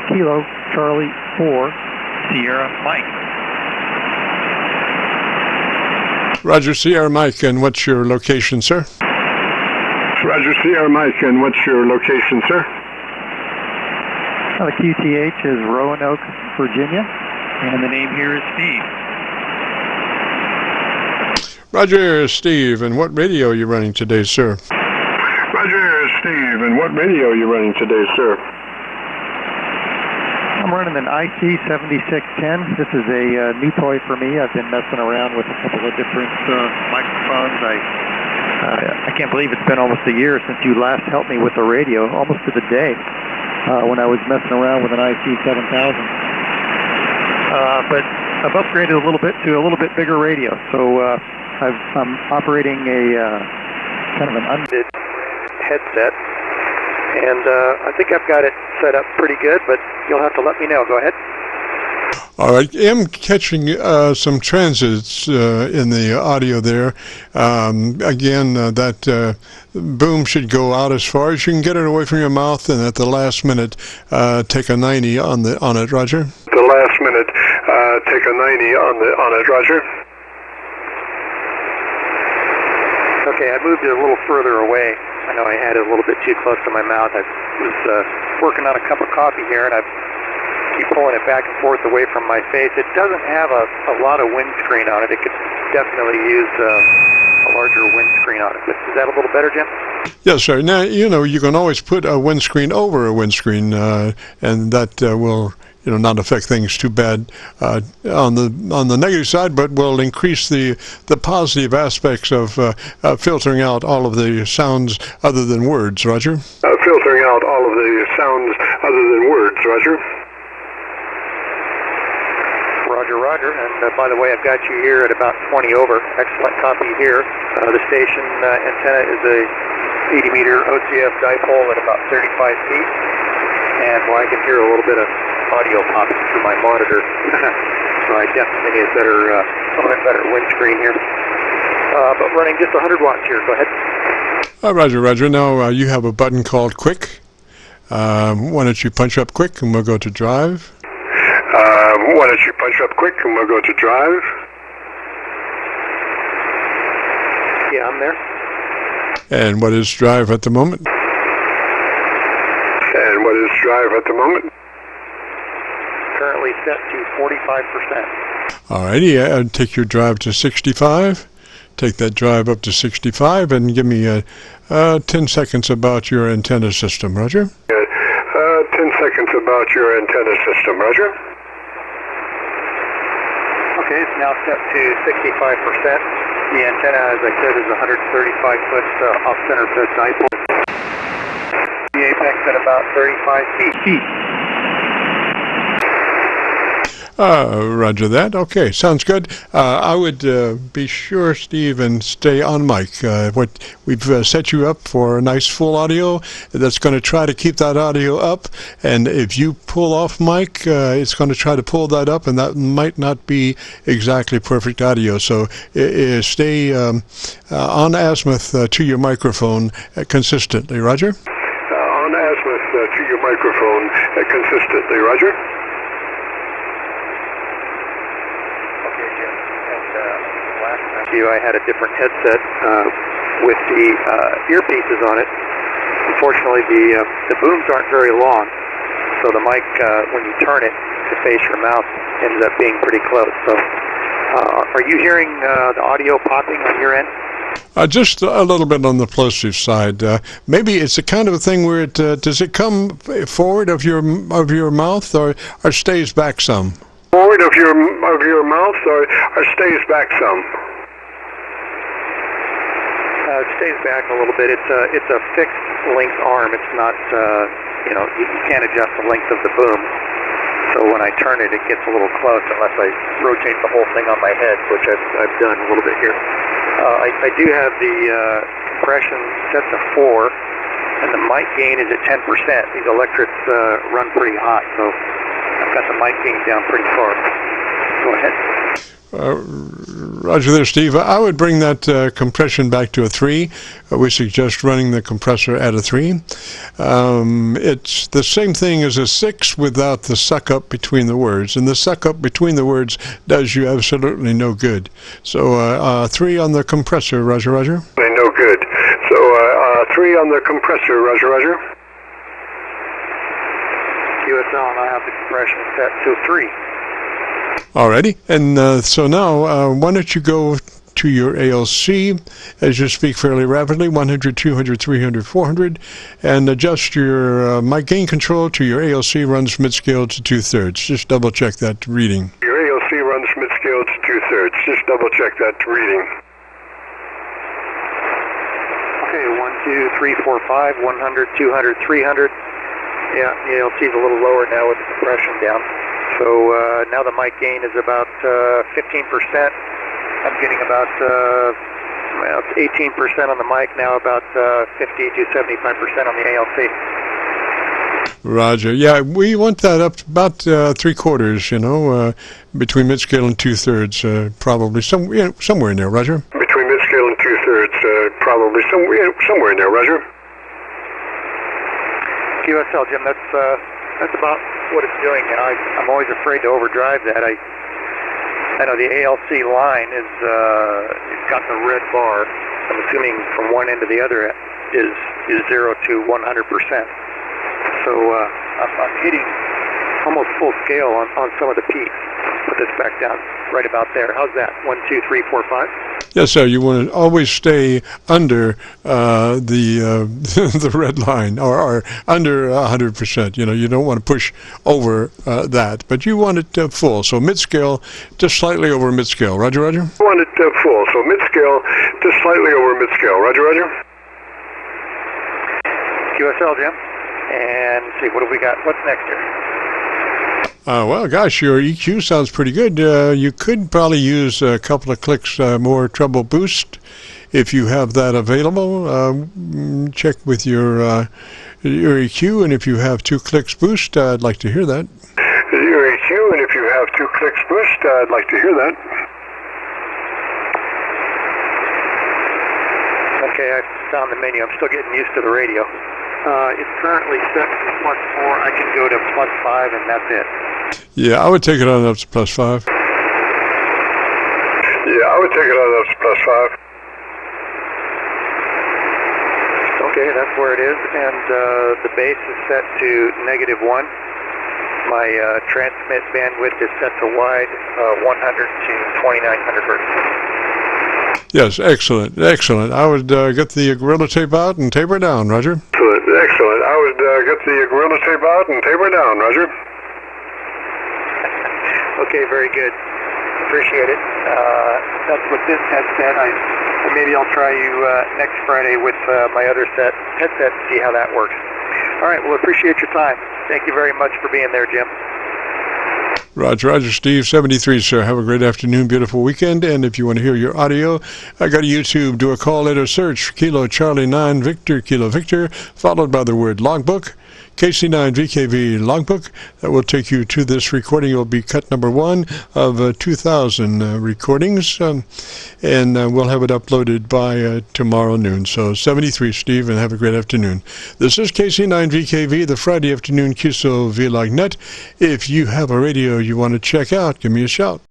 Kilo Charlie 4 Sierra Mike. Roger, Sierra Mike, and what's your location, sir? Roger, Sierra Mike, and what's your location, sir? The QTH is Roanoke, Virginia, and the name here is Steve. Roger, Steve, and what radio are you running today, sir? Roger, Steve, and what radio are you running today, sir? I'm running an IC7610. This is a new toy for me. I've been messing around with a couple of different microphones. I can't believe it's been almost a year since you last helped me with the radio, almost to the day, when I was messing around with an IC7000. But I've upgraded a little bit to a little bit bigger radio. So I'm operating a kind of an unbid headset. And I think I've got it set up pretty good, but you'll have to let me know. Go ahead. All right. I'm catching some transits in the audio there. Again, that boom should go out as far as you can get it away from your mouth, and at the last minute, take a 90 on it, Roger. The last minute, take a 90 on it, Roger. Okay, I moved it a little further away. I know I had it a little bit too close to my mouth. I was working on a cup of coffee here, and I keep pulling it back and forth away from my face. It doesn't have a lot of windscreen on it. It could definitely use a larger windscreen on it. But is that a little better, Jim? Yes, sir. Now, you can always put a windscreen over a windscreen, and that will not affect things too bad on the negative side, but will increase the positive aspects of filtering out all of the sounds other than words, Roger. Filtering out all of the sounds other than words, Roger. Roger. And by the way, I've got you here at about 20 over. Excellent copy here. The station antenna is a 80-meter OCF dipole at about 35 feet. And I can hear a little bit of audio popping through my monitor. So I definitely need a better windscreen here. But running just 100 watts here. Go ahead. Roger. Now you have a button called Quick. Why don't you punch up Quick, and we'll go to Drive. Why don't you punch up Quick, and we'll go to Drive. Yeah, I'm there. And what is Drive at the moment? Currently set to 45%. All righty, take your drive to 65. Take that drive up to 65 and give me 10 seconds about your antenna system, Roger. 10 seconds about your antenna system, Roger. Okay, it's now set to 65%. The antenna, as I said, is 135-foot off-center dipole. The apex at about 35 feet. Roger that. Okay, sounds good. I would be sure, Steve, and stay on mic. We've set you up for a nice full audio that's going to try to keep that audio up, and if you pull off mic, it's going to try to pull that up, and that might not be exactly perfect audio. So stay on azimuth to your microphone consistently, Roger. On azimuth to your microphone consistently, Roger. I had a different headset with the earpieces on it. Unfortunately, the booms aren't very long, so the mic, when you turn it to face your mouth, ends up being pretty close. So, are you hearing the audio popping on your end? Just a little bit on the plosive side. Maybe it's the kind of a thing where does it come forward of your mouth or stays back some? Forward of your mouth or stays back some? It stays back a little bit. It's a fixed length arm. It's not, you can't adjust the length of the boom. So when I turn it, it gets a little close unless I rotate the whole thing on my head, which I've done a little bit here. I do have the compression set to 4, and the mic gain is at 10%. These electrics run pretty hot, so I've got the mic gain down pretty far. Go ahead. Roger there, Steve. I would bring that compression back to a 3. We suggest running the compressor at a 3. It's the same thing as a 6 without the suck-up between the words, and the suck-up between the words does you absolutely no good. So 3 on the compressor, Roger, Roger. No good. So 3 on the compressor, Roger, Roger. QSL, and I have the compression set to 3. Alrighty, and so now why don't you go to your ALC as you speak fairly rapidly, 100, 200, 300, 400, and adjust your mic gain control to your ALC runs mid-scale to 2/3. Just double check that reading. Your ALC runs mid-scale to 2/3. Just double check that reading. Okay, 1, 2, 3, 4, 5, 100, 200, 300. Yeah, the ALC is a little lower now with the compression down. So now the mic gain is about 15%. I'm getting about 18% on the mic, now about 50 to 75% on the ALC. Roger. Yeah, we want that up to about 3/4, between mid-scale and 2/3, probably somewhere in there, Roger. Between mid-scale and 2/3, probably somewhere in there, Roger. QSL, Jim, that's about what it's doing. I'm always afraid to overdrive that. I know the ALC line it's got the red bar. I'm assuming from one end to the other is 0 to 100%. So I'm hitting almost full scale on some of the peaks. Put this back down right about there. How's that? 1, 2, 3, 4, 5? Yes, sir. You want to always stay under the red line, or under 100%. You don't want to push over that, but you want it full. So mid-scale, just slightly over mid-scale. Roger, Roger. You want it full. So mid-scale, just slightly over mid-scale. Roger, Roger. QSL, Jim. And see, what have we got? What's next here? Well, gosh, your EQ sounds pretty good. You could probably use a couple of clicks more treble boost if you have that available. Check with your EQ, and if you have 2 clicks boost, I'd like to hear that. Your EQ, and if you have 2 clicks boost, I'd like to hear that. Okay, I found the menu. I'm still getting used to the radio. It's currently set to +4. I can go to +5, and that's it. Yeah, I would take it on up to +5. Yeah, I would take it on up to +5. Okay, that's where it is, and the base is set to -1. My transmit bandwidth is set to wide, 100 to 2900 hertz. Yes, excellent, excellent. I would get the Gorilla Tape out and taper down, Roger. Excellent. I would get the Gorilla Tape out and taper down, Roger. Okay, very good. Appreciate it. That's what this headset. Maybe I'll try you next Friday with my other headset and see how that works. All right, well, appreciate your time. Thank you very much for being there, Jim. Roger, Roger, Steve, 73, sir. Have a great afternoon, beautiful weekend. And if you want to hear your audio, I got a YouTube. Do a call, later search, Kilo Charlie 9 Victor, Kilo Victor, followed by the word logbook, KC9VKV logbook. That will take you to this recording. It will be cut number 1 of 2,000 recordings, and we'll have it uploaded by tomorrow noon. So 73, Steve, and have a great afternoon. This is KC9VKV, the Friday afternoon Qso-Vlog net. If you have a radio you want to check out, give me a shout.